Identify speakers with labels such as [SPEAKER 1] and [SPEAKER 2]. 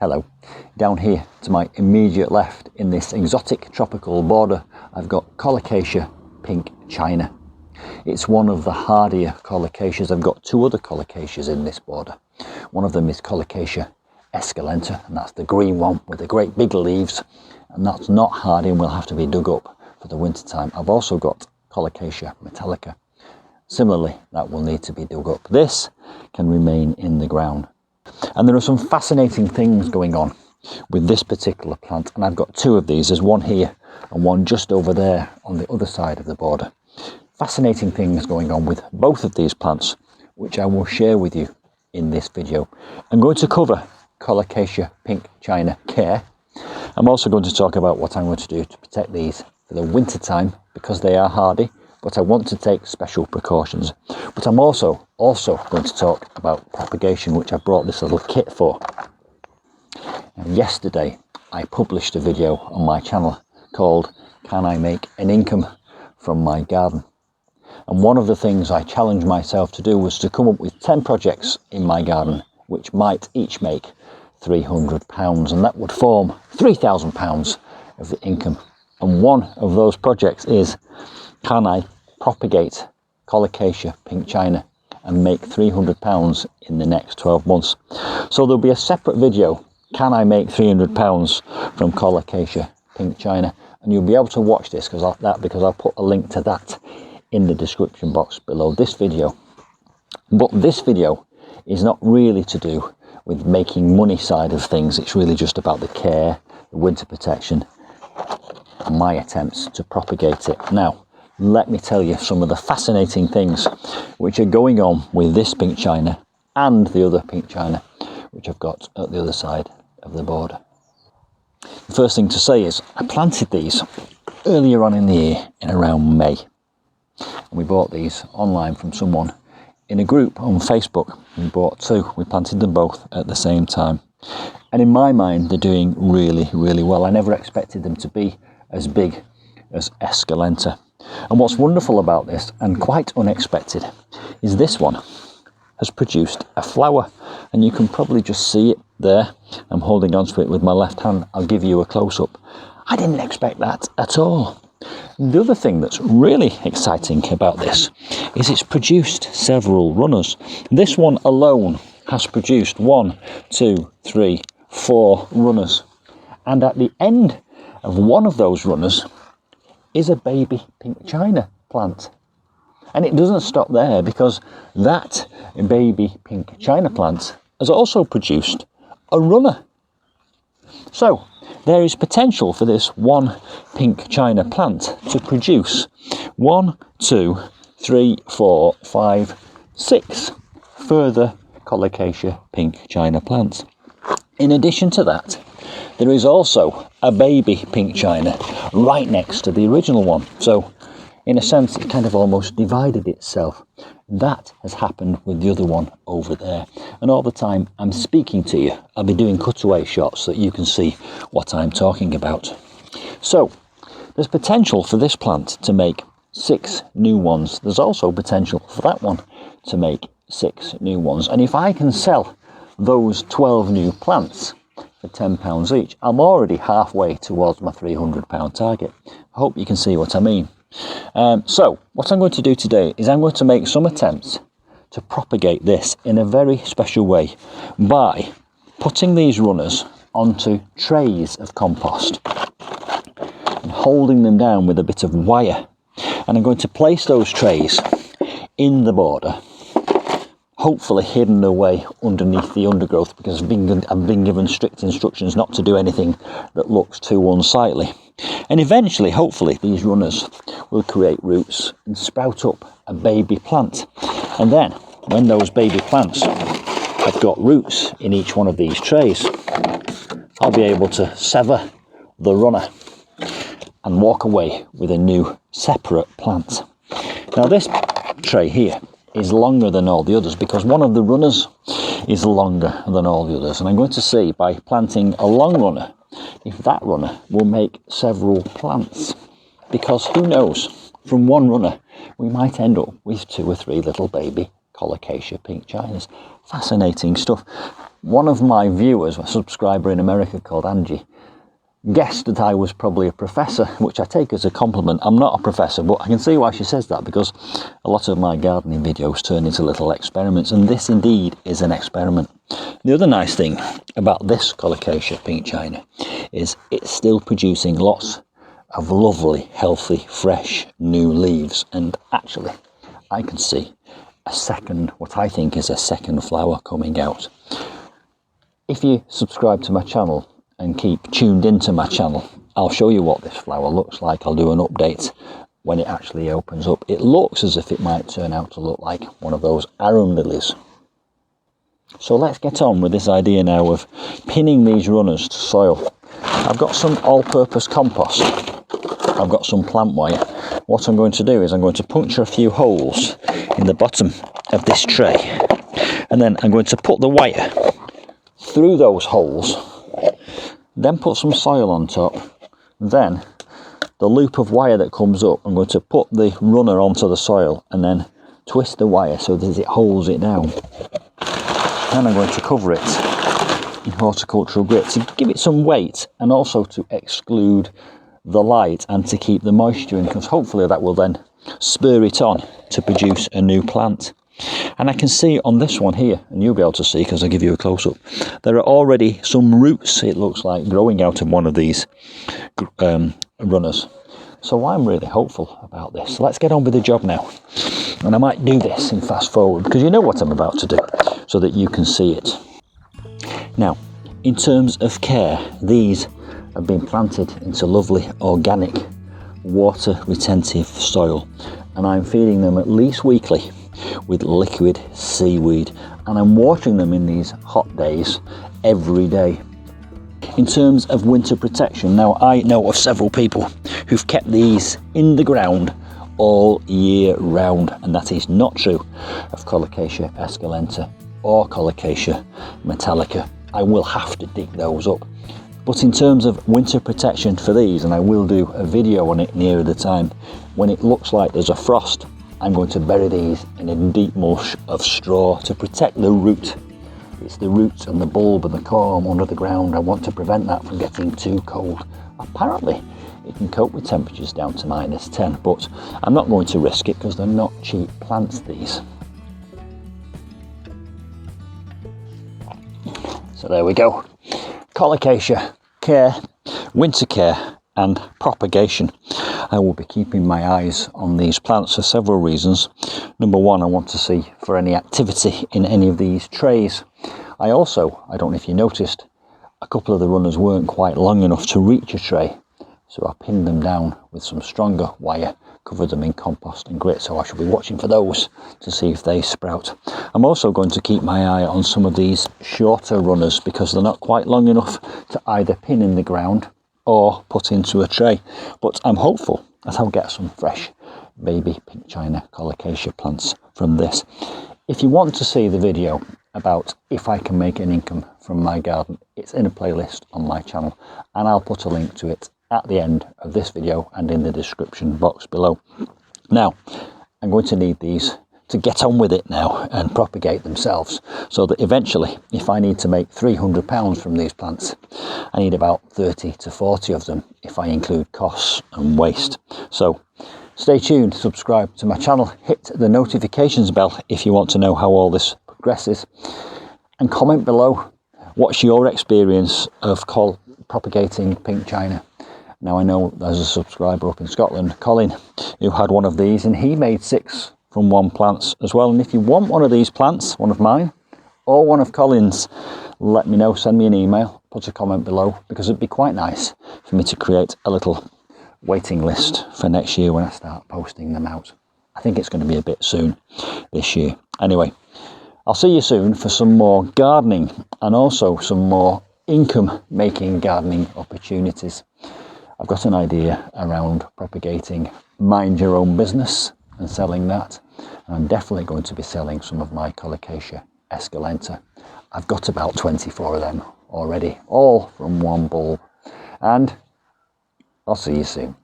[SPEAKER 1] Hello. Down here to my immediate left in this exotic tropical border, I've got Colocasia pink China. It's one of the hardier Colocasias. I've got two other Colocasias in this border. One of them is Colocasia esculenta, and that's the green one with the great big leaves, and that's not hardy and will have to be dug up for the winter time. I've also got Colocasia metallica. Similarly, that will need to be dug up. This can remain in the ground. And there are some fascinating things going on with this particular plant, and I've got two of these. There's one here and one just over there on the other side of the border. Fascinating things going on with both of these plants, which I will share with you in this video. I'm going to cover Colocasia pink China care. I'm also going to talk about what I'm going to do to protect these for the winter time, because they are hardy, but I want to take special precautions. But I'm also going to talk about propagation, which I brought this little kit for. And yesterday I published a video on my channel called Can I Make an Income from My Garden? And one of the things I challenged myself to do was to come up with 10 projects in my garden which might each make £300, and that would form £3,000 of the income. And one of those projects is, can I propagate Colocasia pink China and make £300 in the next 12 months? So there'll be a separate video, can I make £300 from Colocasia pink China? And you'll be able to watch this because I'll put a link to that in the description box below this video. But this video is not really to do with making money side of things. It's really just about the care, the winter protection, and my attempts to propagate it. Now, let me tell you some of the fascinating things which are going on with this pink China and the other pink China, which I've got at the other side of the border. The first thing to say is I planted these earlier on in the year in around May. And we bought these online from someone in a group on Facebook. We bought two. We planted them both at the same time. And in my mind, they're doing really, really well. I never expected them to be as big as esculenta. And what's wonderful about this, and quite unexpected, is this one has produced a flower. And you can probably just see it there. I'm holding onto it with my left hand. I'll give you a close-up. I didn't expect that at all. The other thing that's really exciting about this is it's produced several runners. This one alone has produced 1, 2, 3, 4 runners. And at the end of one of those runners is a baby pink China plant. And it doesn't stop there, because that baby pink China plant has also produced a runner. So there is potential for this one pink China plant to produce 1, 2, 3, 4, 5, 6 further Colocasia pink China plants. In addition to that, there is also a baby pink China right next to the original one. So in a sense, it kind of almost divided itself. That has happened with the other one over there. And all the time I'm speaking to you, I'll be doing cutaway shots so that you can see what I'm talking about. So there's potential for this plant to make 6 new ones. There's also potential for that one to make 6 new ones. And if I can sell those 12 new plants for £10 each, I'm already halfway towards my £300 target. I hope you can see what I mean. So what I'm going to do today is I'm going to make some attempts to propagate this in a very special way by putting these runners onto trays of compost and holding them down with a bit of wire. And I'm going to place those trays in the border, hopefully hidden away underneath the undergrowth, because I've been given strict instructions not to do anything that looks too unsightly. And eventually, hopefully, these runners will create roots and sprout up a baby plant. And then, when those baby plants have got roots in each one of these trays, I'll be able to sever the runner and walk away with a new separate plant. Now, this tray here is longer than all the others because one of the runners is longer than all the others. And I'm going to see, by planting a long runner, if that runner will make several plants, because who knows, from one runner we might end up with 2 or 3 little baby Colocasia pink Chinas. Fascinating stuff. One of my viewers, a subscriber in America called Angie, guessed that I was probably a professor, which I take as a compliment. I'm not a professor, but I can see why she says that, because a lot of my gardening videos turn into little experiments, and this indeed is an experiment. The other nice thing about this Colocasia pink China is it's still producing lots of lovely, healthy, fresh, new leaves, and actually I can see a second, what I think is a second flower coming out. If you subscribe to my channel and keep tuned into my channel, I'll show you what this flower looks like. I'll do an update when it actually opens up. It looks as if it might turn out to look like one of those arum lilies. So let's get on with this idea now of pinning these runners to soil. I've got some all-purpose compost. I've got some plant wire. What I'm going to do is I'm going to puncture a few holes in the bottom of this tray, and then I'm going to put the wire through those holes, then put some soil on top. Then the loop of wire that comes up, I'm going to put the runner onto the soil and then twist the wire so that it holds it down. Then I'm going to cover it in horticultural grit to give it some weight, and also to exclude the light and to keep the moisture in, because hopefully that will then spur it on to produce a new plant. And I can see on this one here, and you'll be able to see because I'll give you a close-up, there are already some roots, it looks like, growing out of one of these runners. So I'm really hopeful about this. Let's get on with the job now. And I might do this in fast forward, because you know what I'm about to do, so that you can see it. Now, in terms of care, these have been planted into lovely organic water retentive soil, and I'm feeding them at least weekly with liquid seaweed, and I'm watering them in these hot days every day. In terms of winter protection, now I know of several people who've kept these in the ground all year round, and that is not true of Colocasia esculenta or Colocasia metallica. I will have to dig those up. But in terms of winter protection for these, and I will do a video on it nearer the time, when it looks like there's a frost, I'm going to bury these in a deep mulch of straw to protect the root. It's the roots and the bulb and the corm under the ground. I want to prevent that from getting too cold. Apparently it can cope with temperatures down to -10, but I'm not going to risk it because they're not cheap plants, these. So there we go. Colocasia care, winter care and propagation. I will be keeping my eyes on these plants for several reasons. Number one, I want to see for any activity in any of these trays. I don't know if you noticed, a couple of the runners weren't quite long enough to reach a tray, so I pinned them down with some stronger wire, covered them in compost and grit, so I shall be watching for those to see if they sprout. I'm also going to keep my eye on some of these shorter runners, because they're not quite long enough to either pin in the ground or put into a tray, but I'm hopeful that I'll get some fresh baby pink China Colocasia plants from this. If you want to see the video about if I can make an income from my garden, it's in a playlist on my channel, and I'll put a link to it at the end of this video and in the description box below. Now, I'm going to need these to get on with it now and propagate themselves, so that eventually, if I need to make £300 from these plants, I need about 30 to 40 of them if I include costs and waste. So stay tuned, subscribe to my channel, hit the notifications bell if you want to know how all this progresses, and comment below what's your experience of propagating pink China. Now, I know there's a subscriber up in Scotland, Colin, who had one of these, and he made 6 from one plant as well. And if you want one of these plants, one of mine or one of Colin's, let me know, send me an email, put a comment below, because it'd be quite nice for me to create a little waiting list for next year when I start posting them out. I think it's going to be a bit soon this year. Anyway, I'll see you soon for some more gardening and also some more income making gardening opportunities. I've got an idea around propagating mind your own business and selling that. And I'm definitely going to be selling some of my Colocasia esculenta. I've got about 24 of them already, all from one bulb. And I'll see you soon.